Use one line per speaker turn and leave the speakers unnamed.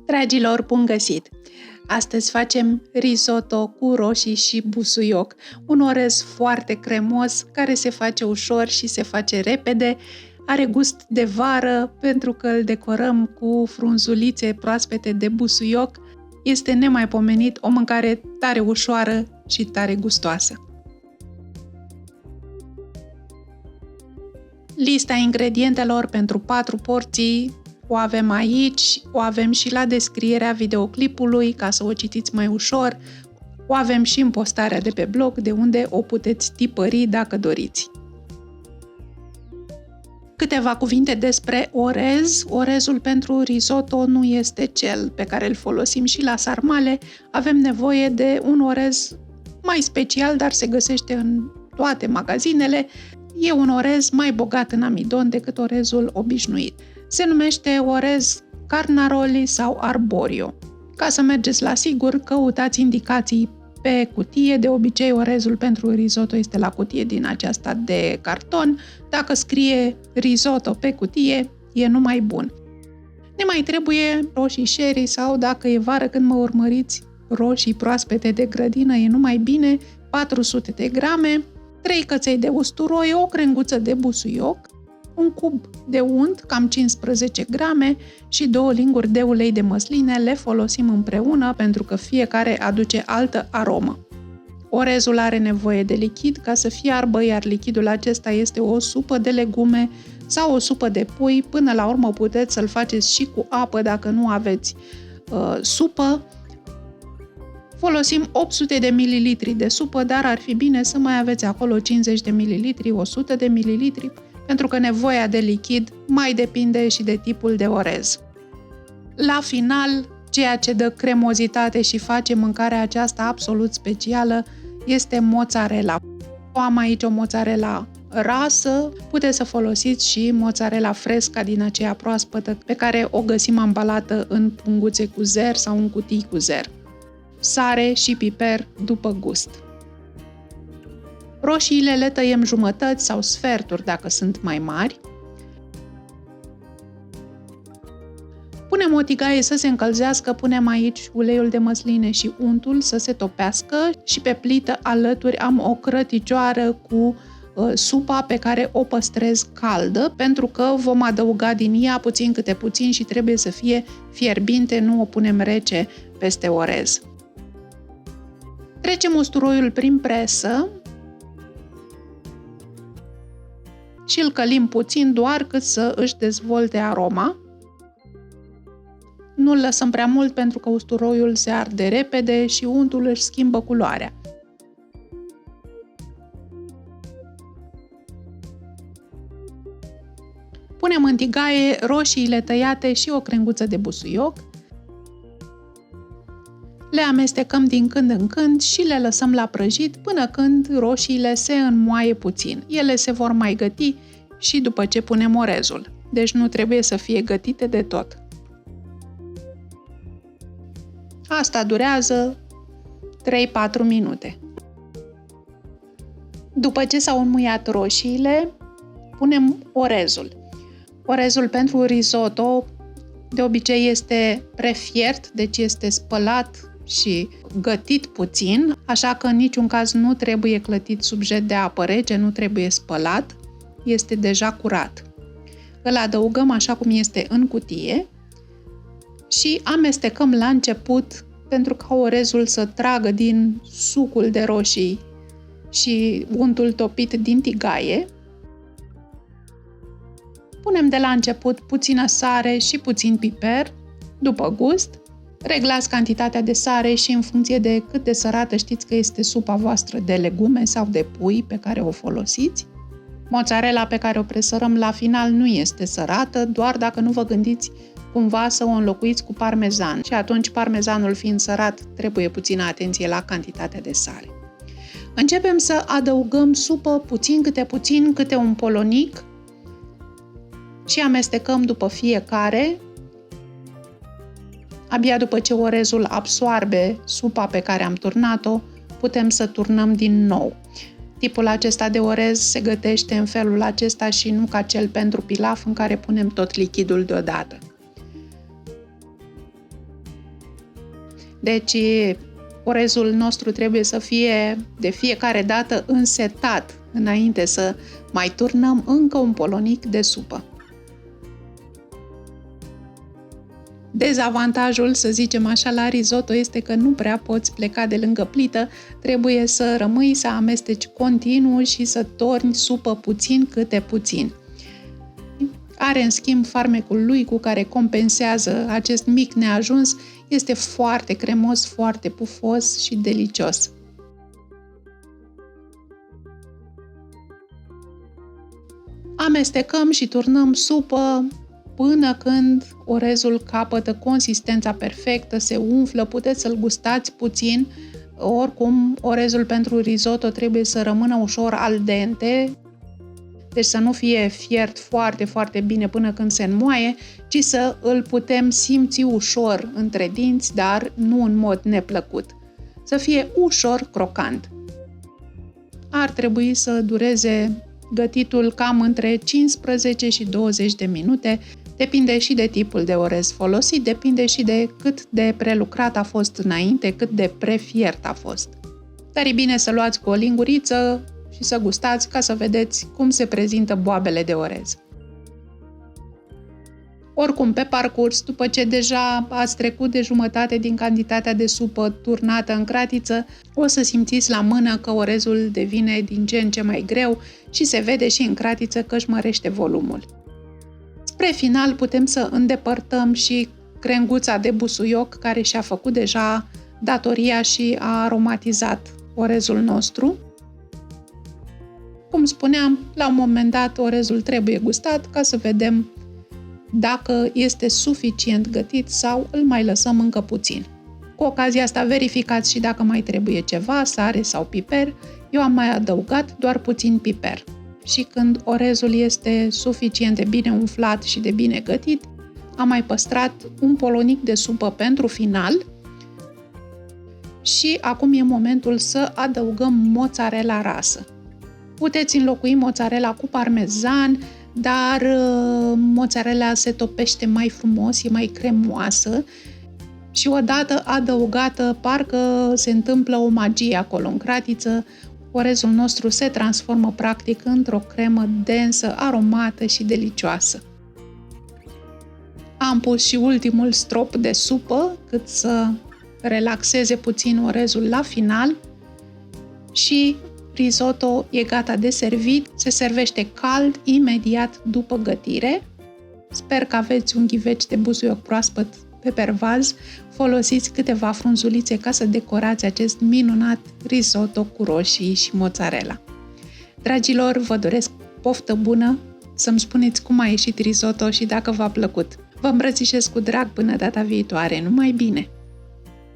Dragilor, bun găsit! Astăzi facem risotto cu roșii și busuioc, un orez foarte cremos care se face ușor și se face repede, are gust de vară pentru că îl decorăm cu frunzulițe proaspete de busuioc. Este nemaipomenit, o mâncare tare ușoară și tare gustoasă. Lista ingredientelor pentru 4 porții o avem aici, o avem și la descrierea videoclipului ca să o citiți mai ușor, o avem și în postarea de pe blog, de unde o puteți tipări dacă doriți. Câteva cuvinte despre orez. Orezul pentru risotto nu este cel pe care îl folosim și la sarmale. Avem nevoie de un orez mai special, dar se găsește în toate magazinele. E un orez mai bogat în amidon decât orezul obișnuit. Se numește orez Carnaroli sau Arborio. Ca să mergeți la sigur, căutați indicații pe cutie. De obicei, orezul pentru risotto este la cutie din aceasta de carton. Dacă scrie risotto pe cutie, e numai bun. Ne mai trebuie roșii sherry sau, dacă e vară când mă urmăriți, roșii proaspete de grădină, e numai bine, 400 de grame, 3 căței de usturoi, o crenguță de busuioc, un cub de unt, cam 15 grame și 2 linguri de ulei de măsline. Le folosim împreună pentru că fiecare aduce altă aromă. Orezul are nevoie de lichid ca să fiarbă, iar lichidul acesta este o supă de legume sau o supă de pui. Până la urmă puteți să-l faceți și cu apă dacă nu aveți supă. Folosim 800 de ml de supă, dar ar fi bine să mai aveți acolo 50 de ml, 100 de ml, pentru că nevoia de lichid mai depinde și de tipul de orez. La final, ceea ce dă cremozitate și face mâncarea aceasta absolut specială este mozzarella. Am aici o mozzarella rasă, puteți să folosiți și mozzarella fresca din aceea proaspătă pe care o găsim ambalată în punguțe cu zer sau în cutii cu zer. Sare și piper după gust. Roșiile le tăiem jumătăți sau sferturi dacă sunt mai mari. Punem o tigaie să se încălzească, punem aici uleiul de măsline și untul să se topească și pe plită alături am o crăticioară cu supa pe care o păstrez caldă, pentru că vom adăuga din ea puțin câte puțin și trebuie să fie fierbinte, nu o punem rece peste orez. Trecem usturoiul prin presă și îl călim puțin, doar cât să își dezvolte aroma. Nu-l lăsăm prea mult pentru că usturoiul se arde repede și untul își schimbă culoarea. Punem în tigaie roșiile tăiate și o crenguță de busuioc. Le amestecăm din când în când și le lăsăm la prăjit până când roșiile se înmoaie puțin. Ele se vor mai găti și după ce punem orezul, deci nu trebuie să fie gătite de tot. Asta durează 3-4 minute. După ce s-au înmuiat roșiile, punem orezul. Orezul pentru risotto de obicei este prefiert, deci este spălat și gătit puțin, așa că în niciun caz nu trebuie clătit sub jet de apă rece, nu trebuie spălat, este deja curat. Îl adăugăm așa cum este în cutie și amestecăm la început pentru ca orezul să tragă din sucul de roșii și untul topit din tigaie. Punem de la început puțină sare și puțin piper, după gust. Reglați cantitatea de sare și în funcție de cât de sărată știți că este supa voastră de legume sau de pui pe care o folosiți. Mozzarella pe care o presărăm la final nu este sărată, doar dacă nu vă gândiți cumva să o înlocuiți cu parmezan. Și atunci, parmezanul fiind sărat, trebuie puțină atenție la cantitatea de sare. Începem să adăugăm supă puțin, câte un polonic și amestecăm după fiecare. Abia după ce orezul absoarbe supa pe care am turnat-o, putem să turnăm din nou. Tipul acesta de orez se gătește în felul acesta și nu ca cel pentru pilaf în care punem tot lichidul deodată. Deci orezul nostru trebuie să fie de fiecare dată însetat înainte să mai turnăm încă un polonic de supă. Dezavantajul, să zicem așa, la risotto este că nu prea poți pleca de lângă plită, trebuie să rămâi să amesteci continuu și să torni supă puțin câte puțin. Are în schimb farmecul lui cu care compensează acest mic neajuns, este foarte cremos, foarte pufos și delicios. Amestecăm și turnăm supă până când orezul capătă consistența perfectă, se umflă, puteți să-l gustați puțin. Oricum, orezul pentru risotto trebuie să rămână ușor al dente, deci să nu fie fiert foarte, foarte bine până când se înmoaie, ci să îl putem simți ușor între dinți, dar nu în mod neplăcut. Să fie ușor crocant. Ar trebui să dureze gătitul cam între 15 și 20 de minute, depinde și de tipul de orez folosit, depinde și de cât de prelucrat a fost înainte, cât de prefiert a fost. Dar e bine să luați cu o linguriță și să gustați ca să vedeți cum se prezintă boabele de orez. Oricum, pe parcurs, după ce deja ați trecut de jumătate din cantitatea de supă turnată în cratiță, o să simțiți la mână că orezul devine din ce în ce mai greu și se vede și în cratiță că își mărește volumul. Spre final putem să îndepărtăm și crenguța de busuioc care și-a făcut deja datoria și a aromatizat orezul nostru. Cum spuneam, la un moment dat orezul trebuie gustat ca să vedem dacă este suficient gătit sau îl mai lăsăm încă puțin. Cu ocazia asta verificați și dacă mai trebuie ceva, sare sau piper. Eu am mai adăugat doar puțin piper. Și când orezul este suficient de bine umflat și de bine gătit, am mai păstrat un polonic de supă pentru final și acum e momentul să adăugăm mozzarella rasă. Puteți înlocui mozzarella cu parmezan, dar mozzarella se topește mai frumos, e mai cremoasă și odată adăugată parcă se întâmplă o magie acolo în cratiță. Orezul nostru se transformă practic într-o cremă densă, aromată și delicioasă. Am pus și ultimul strop de supă cât să relaxeze puțin orezul la final și risotto e gata de servit. Se servește cald imediat după gătire. Sper că aveți un ghiveci de busuioc proaspăt pe pervaz. Folosiți câteva frunzulițe ca să decorați acest minunat risotto cu roșii și mozzarella. Dragilor, vă doresc poftă bună, să-mi spuneți cum a ieșit risotto și dacă v-a plăcut. Vă îmbrățișez cu drag până data viitoare. Numai bine!